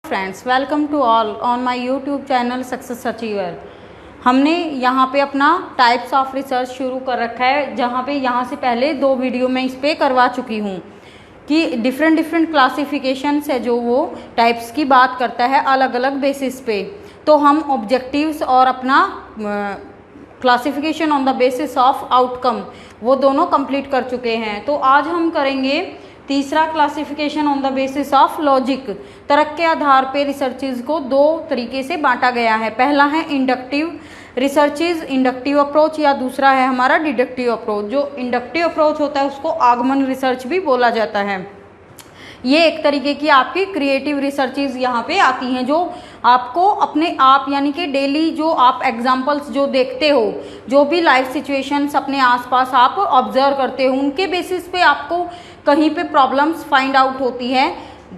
Friends, welcome to all on my YouTube channel success achiever. हमने यहाँ पे अपना टाइप्स ऑफ रिसर्च शुरू कर रखा है, जहाँ पे यहाँ से पहले 2 वीडियो मैं इस पर करवा चुकी हूँ कि डिफरेंट क्लासिफिकेशंस है जो वो टाइप्स की बात करता है अलग अलग बेसिस पे। तो हम ऑब्जेक्टिव्स और अपना classification on the basis of outcome वो दोनों कंप्लीट कर चुके हैं। तो आज हम करेंगे तीसरा classification on the basis of logic. तर्क के आधार पे रिसर्चेज को 2 तरीके से बांटा गया है। पहला है इंडक्टिव रिसर्चेज, इंडक्टिव अप्रोच, या दूसरा है हमारा डिडक्टिव अप्रोच। जो इंडक्टिव अप्रोच होता है उसको आगमन रिसर्च भी बोला जाता है। ये एक तरीके की आपकी क्रिएटिव रिसर्चेज यहाँ पे आती हैं, जो आपको अपने आप यानी कि डेली जो आप एग्जांपल्स जो देखते हो, जो भी लाइफ सिचुएशंस अपने आसपास आप ऑब्जर्व करते हो, उनके बेसिस पे आपको कहीं पे प्रॉब्लम्स फाइंड आउट होती है,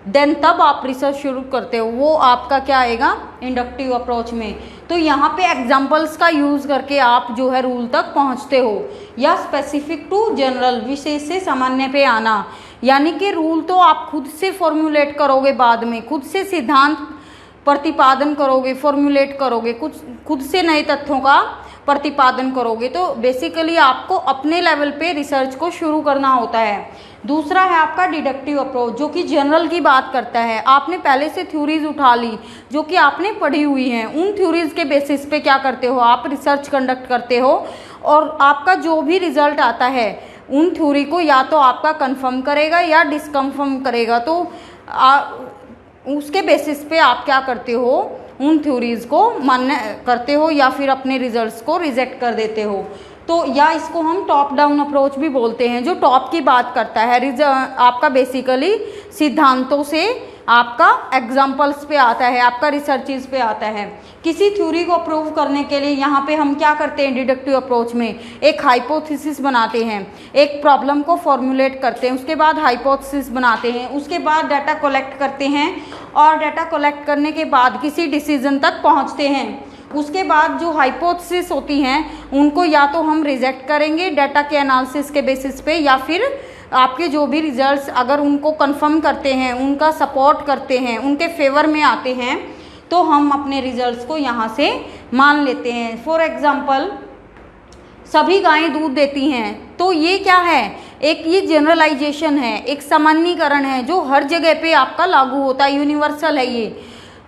देन तब आप रिसर्च शुरू करते हो। वो आपका क्या आएगा इंडक्टिव अप्रोच में। तो यहाँ पे एग्जांपल्स का यूज़ करके आप जो है रूल तक पहुँचते हो, या स्पेसिफिक टू जनरल, विशेष से सामान्य पे आना। यानी कि रूल तो आप खुद से फॉर्मुलेट करोगे, बाद में खुद से सिद्धांत प्रतिपादन करोगे, फॉर्मुलेट करोगे, कुछ खुद से नए तथ्यों का प्रतिपादन करोगे। तो बेसिकली आपको अपने लेवल पे रिसर्च को शुरू करना होता है। दूसरा है आपका डिडक्टिव अप्रोच, जो कि जनरल की बात करता है। आपने पहले से थ्योरीज उठा ली जो कि आपने पढ़ी हुई हैं, उन थ्योरीज के बेसिस पे क्या करते हो, आप रिसर्च कंडक्ट करते हो, और आपका जो भी रिजल्ट आता है उन थ्योरी को या तो आपका कंफर्म करेगा या डिसकंफर्म करेगा। तो उसके बेसिस पे आप क्या करते हो, उन थ्योरीज को मान्य करते हो या फिर अपने रिजल्ट्स को रिजेक्ट कर देते हो। तो या इसको हम टॉप डाउन अप्रोच भी बोलते हैं, जो टॉप की बात करता है। आपका बेसिकली सिद्धांतों से आपका एग्जाम्पल्स पे आता है, आपका रिसर्चेज पे आता है। किसी थ्योरी को प्रूव करने के लिए यहाँ पे हम क्या करते हैं डिडक्टिव अप्रोच में, एक हाइपोथेसिस बनाते हैं, एक प्रॉब्लम को फॉर्मुलेट करते हैं, उसके बाद हाइपोथेसिस बनाते हैं, उसके बाद डाटा कलेक्ट करते हैं, और डाटा कलेक्ट करने के बाद किसी डिसीजन तक पहुँचते हैं। उसके बाद जो हाइपोथेसिस होती हैं उनको या तो हम रिजेक्ट करेंगे डाटा के एनालिसिस के बेसिस पे, या फिर आपके जो भी रिजल्ट्स अगर उनको कंफर्म करते हैं, उनका सपोर्ट करते हैं, उनके फेवर में आते हैं, तो हम अपने रिजल्ट्स को यहाँ से मान लेते हैं। फॉर एग्जांपल, सभी गायें दूध देती हैं, तो ये क्या है, एक ये जनरलाइजेशन है, एक सामान्यीकरण है जो हर जगह पे आपका लागू होता है, यूनिवर्सल है ये।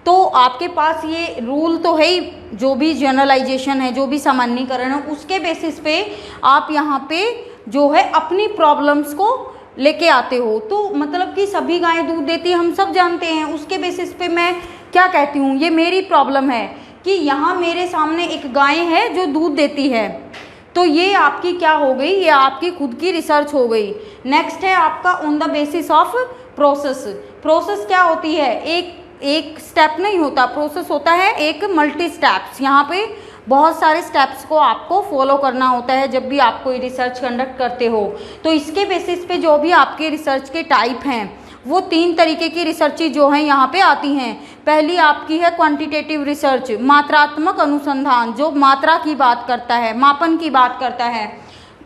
तो आपके पास ये रूल तो है ही, जो भी जनरलाइजेशन है, जो भी सामान्यीकरण है, उसके बेसिस पे आप यहाँ पे जो है अपनी प्रॉब्लम्स को लेके आते हो। तो मतलब कि सभी गायें दूध देती है, हम सब जानते हैं। उसके बेसिस पे मैं क्या कहती हूँ, ये मेरी प्रॉब्लम है कि यहाँ मेरे सामने एक गाय है जो दूध देती है। तो ये आपकी क्या हो गई, ये आपकी खुद की रिसर्च हो गई। नेक्स्ट है आपका on the basis of process. Process क्या होती है, एक स्टेप नहीं होता, प्रोसेस होता है एक मल्टी स्टेप्स। यहाँ पे बहुत सारे स्टेप्स को आपको फॉलो करना होता है जब भी आप कोई रिसर्च कंडक्ट करते हो। तो इसके बेसिस पे जो भी आपके रिसर्च के टाइप हैं, वो 3 तरीके की रिसर्च जो हैं यहाँ पे आती हैं। पहली आपकी है क्वांटिटेटिव रिसर्च, मात्रात्मक अनुसंधान, जो मात्रा की बात करता है, मापन की बात करता है।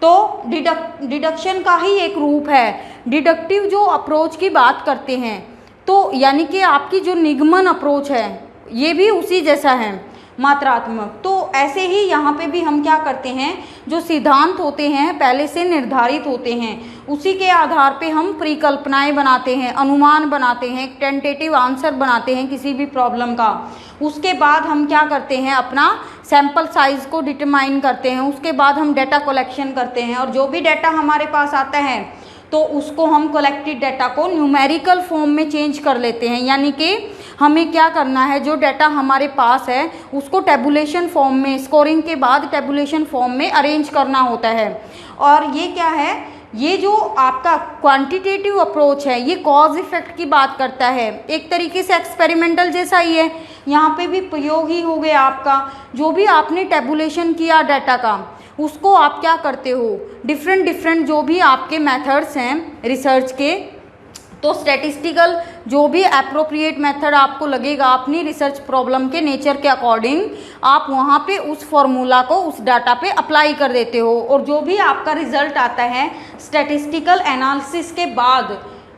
तो डिडक्शन का ही एक रूप है। डिडक्टिव जो अप्रोच की बात करते हैं, तो यानी कि आपकी जो निगमन अप्रोच है ये भी उसी जैसा है, मात्रात्मक। तो ऐसे ही यहाँ पे भी हम क्या करते हैं, जो सिद्धांत होते हैं पहले से निर्धारित होते हैं, उसी के आधार पे हम परिकल्पनाएं बनाते हैं, अनुमान बनाते हैं, एक टेंटेटिव आंसर बनाते हैं किसी भी प्रॉब्लम का। उसके बाद हम क्या करते हैं, अपना सैंपल साइज को डिटरमाइन करते हैं। उसके बाद हम डाटा कलेक्शन करते हैं, और जो भी डाटा हमारे पास आता है तो उसको हम कलेक्टेड डाटा को न्यूमेरिकल फॉर्म में चेंज कर लेते हैं। यानी कि हमें क्या करना है, जो डाटा हमारे पास है उसको टेबुलेशन फॉर्म में, स्कोरिंग के बाद टेबुलेशन फॉर्म में अरेंज करना होता है। और ये क्या है, ये जो आपका क्वांटिटेटिव अप्रोच है ये कॉज इफेक्ट की बात करता है, एक तरीके से एक्सपेरिमेंटल जैसा ही है। यहाँ पे भी प्रयोग ही हो गया आपका, जो भी आपने टेबुलेशन किया डाटा का, उसको आप क्या करते हो, डिफरेंट जो भी आपके मेथड्स हैं रिसर्च के, तो स्टैटिस्टिकल जो भी एप्रोप्रिएट मेथड आपको लगेगा अपनी रिसर्च प्रॉब्लम के नेचर के अकॉर्डिंग, आप वहाँ पे उस फॉर्मूला को उस डाटा पे अप्लाई कर देते हो। और जो भी आपका रिजल्ट आता है स्टैटिस्टिकल एनालिसिस के बाद,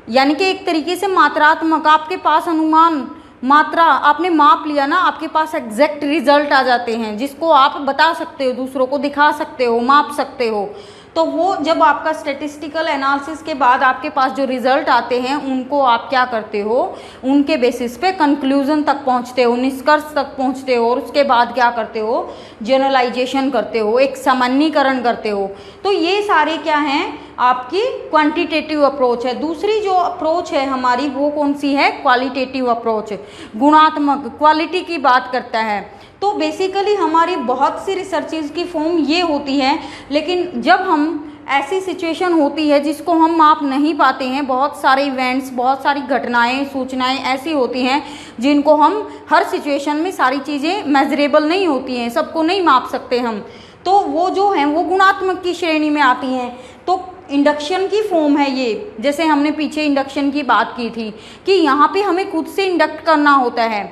यानी कि एक तरीके से मात्रात्मक, आपके पास अनुमान मात्रा आपने माप लिया ना, आपके पास एग्जैक्ट रिजल्ट आ जाते हैं जिसको आप बता सकते हो, दूसरों को दिखा सकते हो, माप सकते हो। तो वो जब आपका स्टैटिस्टिकल एनालिसिस के बाद आपके पास जो रिजल्ट आते हैं उनको आप क्या करते हो, उनके बेसिस पे कंक्लूजन तक पहुंचते हो, निष्कर्ष तक पहुंचते हो, और उसके बाद क्या करते हो, जनरलाइजेशन करते हो, एक सामान्यीकरण करते हो। तो ये सारे क्या हैं, आपकी क्वांटिटेटिव अप्रोच है। दूसरी जो अप्रोच है हमारी वो कौन सी है, क्वालिटेटिव अप्रोच, गुणात्मक, क्वालिटी की बात करता है। तो बेसिकली हमारी बहुत सी रिसर्चेज की फॉर्म ये होती है, लेकिन जब हम ऐसी सिचुएशन होती है जिसको हम माप नहीं पाते हैं, बहुत सारे इवेंट्स, बहुत सारी घटनाएं, सूचनाएं ऐसी होती हैं जिनको हम हर सिचुएशन में सारी चीज़ें मेजरेबल नहीं होती हैं, सबको नहीं माप सकते हम, तो वो जो हैं वो गुणात्मक की श्रेणी में आती हैं। तो इंडक्शन की फॉर्म है ये, जैसे हमने पीछे इंडक्शन की बात की थी कि यहाँ पे हमें खुद से इंडक्ट करना होता है।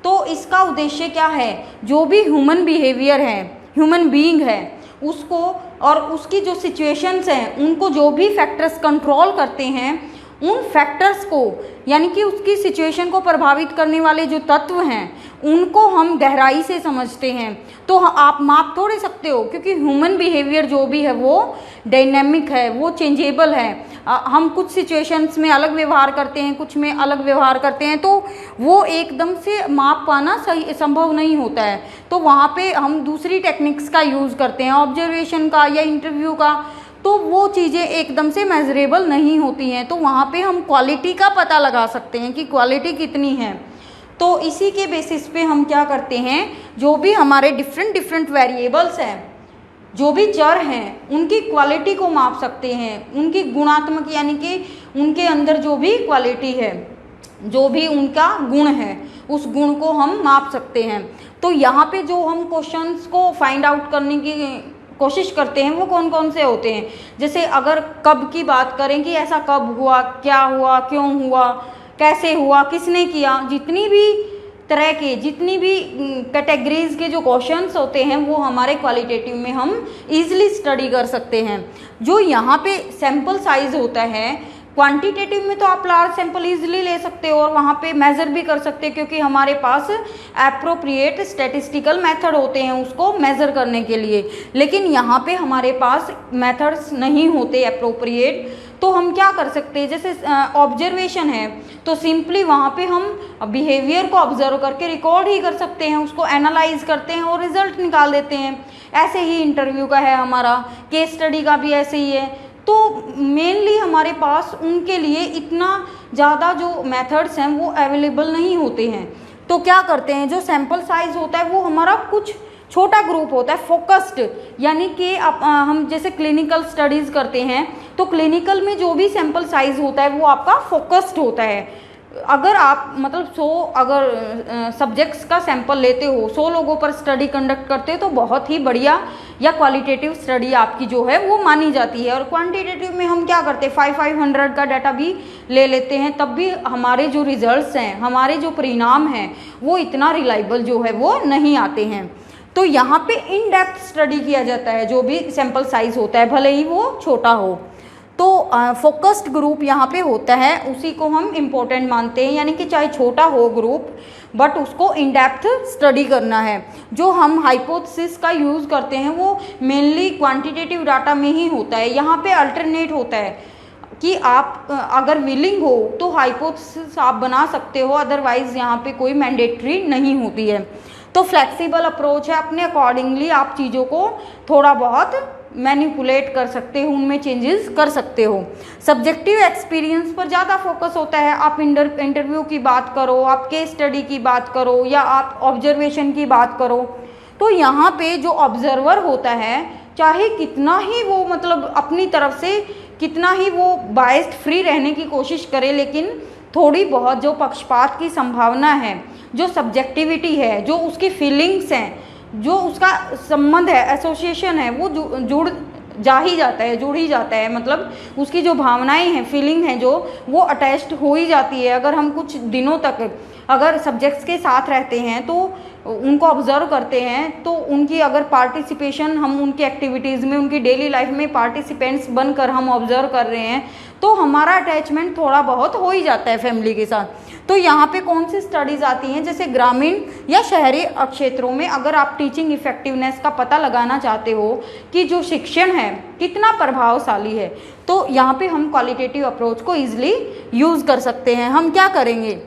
तो इसका उद्देश्य क्या है, जो भी ह्यूमन बिहेवियर है, ह्यूमन बीइंग है, उसको और उसकी जो सिचुएशंस हैं उनको जो भी फैक्टर्स कंट्रोल करते हैं, उन फैक्टर्स को यानी कि उसकी सिचुएशन को प्रभावित करने वाले जो तत्व हैं उनको हम गहराई से समझते हैं। तो आप माप थोड़े सकते हो, क्योंकि ह्यूमन बिहेवियर जो भी है वो डायनेमिक है, वो चेंजेबल है। हम कुछ सिचुएशंस में अलग व्यवहार करते हैं, कुछ में अलग व्यवहार करते हैं, तो वो एकदम से माप पाना सही संभव नहीं होता है। तो वहाँ पे हम दूसरी टेक्निक्स का यूज़ करते हैं, ऑब्जर्वेशन का या इंटरव्यू का, तो वो चीज़ें एकदम से मेजरेबल नहीं होती हैं। तो वहाँ पे हम क्वालिटी का पता लगा सकते हैं कि क्वालिटी कितनी है। तो इसी के बेसिस पे हम क्या करते हैं, जो भी हमारे डिफरेंट वेरिएबल्स हैं, जो भी चर हैं, उनकी क्वालिटी को माप सकते हैं, उनकी गुणात्मक यानी कि उनके अंदर जो भी क्वालिटी है, जो भी उनका गुण है, उस गुण को हम माप सकते हैं। तो यहाँ पे जो हम क्वेश्चंस को फाइंड आउट करने की कोशिश करते हैं वो कौन कौन से होते हैं, जैसे अगर कब की बात करें कि ऐसा कब हुआ, क्या हुआ, क्यों हुआ, कैसे हुआ, किसने किया, जितनी भी तरह के, जितनी भी कैटेगरीज के जो क्वेश्चंस होते हैं वो हमारे क्वालिटेटिव में हम इजीली स्टडी कर सकते हैं। जो यहाँ पे सैंपल साइज होता है, क्वांटिटेटिव में तो आप लार्ज सैंपल इजीली ले सकते हो और वहाँ पे मेज़र भी कर सकते हैं, क्योंकि हमारे पास एप्रोप्रिएट स्टैटिस्टिकल मेथड होते हैं उसको मेज़र करने के लिए। लेकिन यहाँ पे हमारे पास मेथड्स नहीं होते एप्रोप्रिएट, तो हम क्या कर सकते हैं, जैसे ऑब्जर्वेशन है तो सिंपली वहाँ पे हम बिहेवियर को ऑब्जर्व करके रिकॉर्ड ही कर सकते हैं, उसको एनालाइज करते हैं और रिजल्ट निकाल देते हैं। ऐसे ही इंटरव्यू का है हमारा, केस स्टडी का भी ऐसे ही है। तो मेनली हमारे पास उनके लिए इतना ज़्यादा जो मेथड्स हैं वो अवेलेबल नहीं होते हैं। तो क्या करते हैं, जो सैंपल साइज़ होता है वो हमारा कुछ छोटा ग्रुप होता है, फोकस्ड, यानी कि हम जैसे क्लिनिकल स्टडीज़ करते हैं तो क्लिनिकल में जो भी सैंपल साइज़ होता है वो आपका फोकस्ड होता है। अगर आप मतलब 100 अगर सब्जेक्ट्स का सैंपल लेते हो, 100 लोगों पर स्टडी कंडक्ट करते हो तो बहुत ही बढ़िया या क्वालिटेटिव स्टडी आपकी जो है वो मानी जाती है। और क्वांटिटेटिव में हम क्या करते हैं, 500 का डाटा भी ले लेते हैं, तब भी हमारे जो रिजल्ट्स हैं, हमारे जो परिणाम हैं वो इतना रिलायबल जो है वो नहीं आते हैं। तो यहाँ पे इन डेप्थ स्टडी किया जाता है जो भी सैंपल साइज होता है, भले ही वो छोटा हो। तो फोकस्ड ग्रुप यहाँ पे होता है, उसी को हम इम्पोर्टेंट मानते हैं, यानी कि चाहे छोटा हो ग्रुप बट उसको इन डेप्थ स्टडी करना है। जो हम हाइपोथेसिस का यूज़ करते हैं वो मेनली क्वांटिटेटिव डाटा में ही होता है। यहाँ पे अल्टरनेट होता है कि आप अगर विलिंग हो तो हाइपोथेसिस आप बना सकते हो, अदरवाइज यहाँ पे कोई मैंडेटरी नहीं होती है। तो फ्लेक्सिबल अप्रोच है, अपने अकॉर्डिंगली आप चीज़ों को थोड़ा बहुत मैनिपुलेट कर सकते हो, उनमें चेंजेस कर सकते हो। सब्जेक्टिव एक्सपीरियंस पर ज़्यादा फोकस होता है, आप इंटरव्यू की बात करो, आप केस स्टडी की बात करो या आप ऑब्जर्वेशन की बात करो, तो यहाँ पे जो ऑब्जर्वर होता है चाहे कितना ही वो मतलब अपनी तरफ से कितना ही वो बायस्ड फ्री रहने की कोशिश करे, लेकिन थोड़ी बहुत जो पक्षपात की संभावना है, जो सब्जेक्टिविटी है, जो उसकी फीलिंग्स हैं, जो उसका संबंध है, एसोसिएशन है, वो जुड़ ही जाता है, मतलब उसकी जो भावनाएं हैं, फीलिंग है, जो वो अटैच्ड हो ही जाती है। अगर हम कुछ दिनों तक अगर सब्जेक्ट्स के साथ रहते हैं तो उनको ऑब्जर्व करते हैं, तो उनकी अगर पार्टिसिपेशन, हम उनकी एक्टिविटीज़ में, उनकी डेली लाइफ में पार्टिसिपेंट्स बनकर हम ऑब्जर्व कर रहे हैं, तो हमारा अटैचमेंट थोड़ा बहुत हो ही जाता है फैमिली के साथ। तो यहाँ पे कौन सी स्टडीज़ आती हैं, जैसे ग्रामीण या शहरी क्षेत्रों में अगर आप टीचिंग इफेक्टिवनेस का पता लगाना चाहते हो कि जो शिक्षण है कितना प्रभावशाली है, तो यहाँ पे हम क्वालिटेटिव अप्रोच को ईजिली यूज़ कर सकते हैं। हम क्या करेंगे,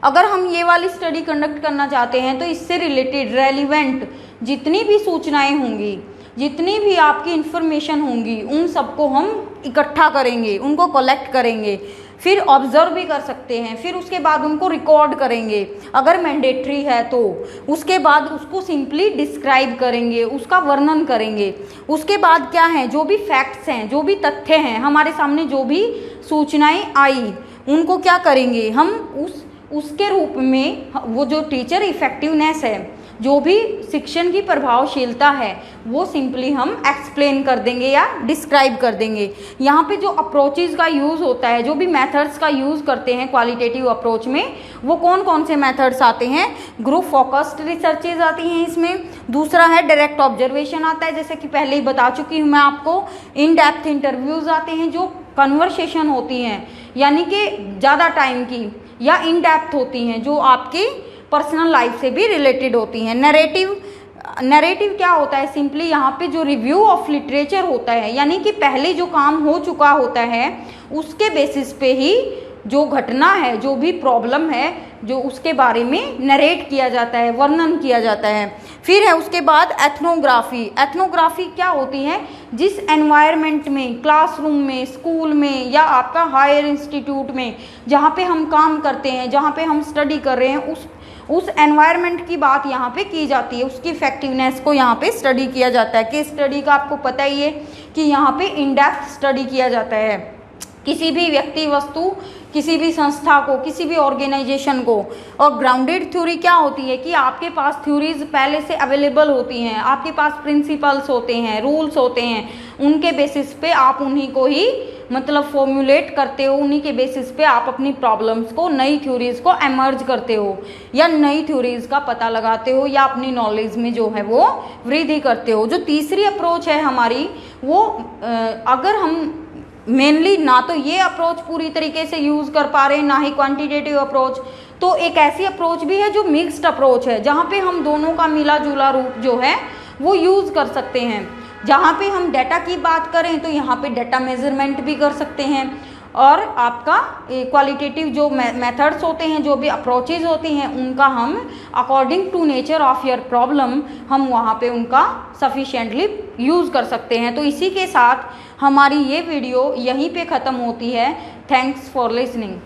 अगर हम ये वाली स्टडी कंडक्ट करना चाहते हैं तो इससे रिलेटेड रेलिवेंट जितनी भी सूचनाएं होंगी, जितनी भी आपकी इंफॉर्मेशन होंगी, उन सबको हम इकट्ठा करेंगे, उनको कलेक्ट करेंगे, फिर ऑब्जर्व भी कर सकते हैं, फिर उसके बाद उनको रिकॉर्ड करेंगे अगर मैंडेटरी है तो, उसके बाद उसको सिंपली डिस्क्राइब करेंगे, उसका वर्णन करेंगे। उसके बाद क्या है, जो भी फैक्ट्स हैं, जो भी तथ्य हैं हमारे सामने, जो भी सूचनाएं आई, उनको क्या करेंगे हम उसके रूप में, वो जो टीचर इफेक्टिवनेस है, जो भी शिक्षण की प्रभावशीलता है, वो सिंपली हम एक्सप्लेन कर देंगे या डिस्क्राइब कर देंगे। यहाँ पे जो अप्रोचेज़ का यूज़ होता है, जो भी मेथड्स का यूज़ करते हैं क्वालिटेटिव अप्रोच में, वो कौन कौन से मेथड्स आते हैं, ग्रुप फोकस्ड रिसर्चेज आती हैं इसमें। दूसरा है डायरेक्ट ऑब्जर्वेशन आता है, जैसे कि पहले ही बता चुकी हूँ मैं आपको। इन डेप्थ इंटरव्यूज़ आते हैं, जो कन्वर्सेशन होती हैं, यानी कि ज़्यादा टाइम की, या इन डेप्थ होती हैं, जो आपकी पर्सनल लाइफ से भी रिलेटेड होती हैं। नरेटिव क्या होता है, सिंपली यहाँ पे जो रिव्यू ऑफ लिटरेचर होता है, यानी कि पहले जो काम हो चुका होता है उसके बेसिस पे ही जो घटना है, जो भी प्रॉब्लम है, जो उसके बारे में नरेट किया जाता है, वर्णन किया जाता है। फिर है उसके बाद एथनोग्राफी। एथनोग्राफी क्या होती है, जिस एनवायरनमेंट में, क्लासरूम में, स्कूल में या आपका हायर इंस्टीट्यूट में जहाँ पे हम काम करते हैं, जहाँ पे हम स्टडी कर रहे हैं, उस एनवायरनमेंट की बात यहाँ पे की जाती है, उसकी इफेक्टिवनेस को यहाँ पे स्टडी किया जाता है। केस स्टडी का आपको पता ही है कि यहाँ पे इन डेप्थ स्टडी किया जाता है किसी भी व्यक्ति, वस्तु, किसी भी संस्था को, किसी भी ऑर्गेनाइजेशन को। और ग्राउंडेड थ्योरी क्या होती है कि आपके पास थ्योरीज पहले से अवेलेबल होती हैं, आपके पास प्रिंसिपल्स होते हैं, रूल्स होते हैं, उनके बेसिस पे आप उन्हीं को ही मतलब फॉर्मुलेट करते हो, उन्हीं के बेसिस पे आप अपनी प्रॉब्लम्स को, नई थ्योरीज को एमर्ज करते हो, या नई थ्योरीज का पता लगाते हो, या अपनी नॉलेज में जो है वो वृद्धि करते हो। जो तीसरी अप्रोच है हमारी, वो अगर हम मेनली ना तो ये अप्रोच पूरी तरीके से यूज़ कर पा रहे हैं, ना ही क्वांटिटेटिव अप्रोच, तो एक ऐसी अप्रोच भी है जो मिक्स्ड अप्रोच है, जहाँ पे हम दोनों का मिला जुला रूप जो है वो यूज़ कर सकते हैं। जहाँ पे हम डाटा की बात करें तो यहाँ पे डाटा मेजरमेंट भी कर सकते हैं, और आपका क्वालिटेटिव जो मेथड्स होते हैं, जो भी अप्रोचेज होती हैं, उनका हम according to nature of your problem हम वहाँ पे उनका सफिशिएंटली यूज़ कर सकते हैं। तो इसी के साथ हमारी ये वीडियो यहीं पे ख़त्म होती है। Thanks for listening.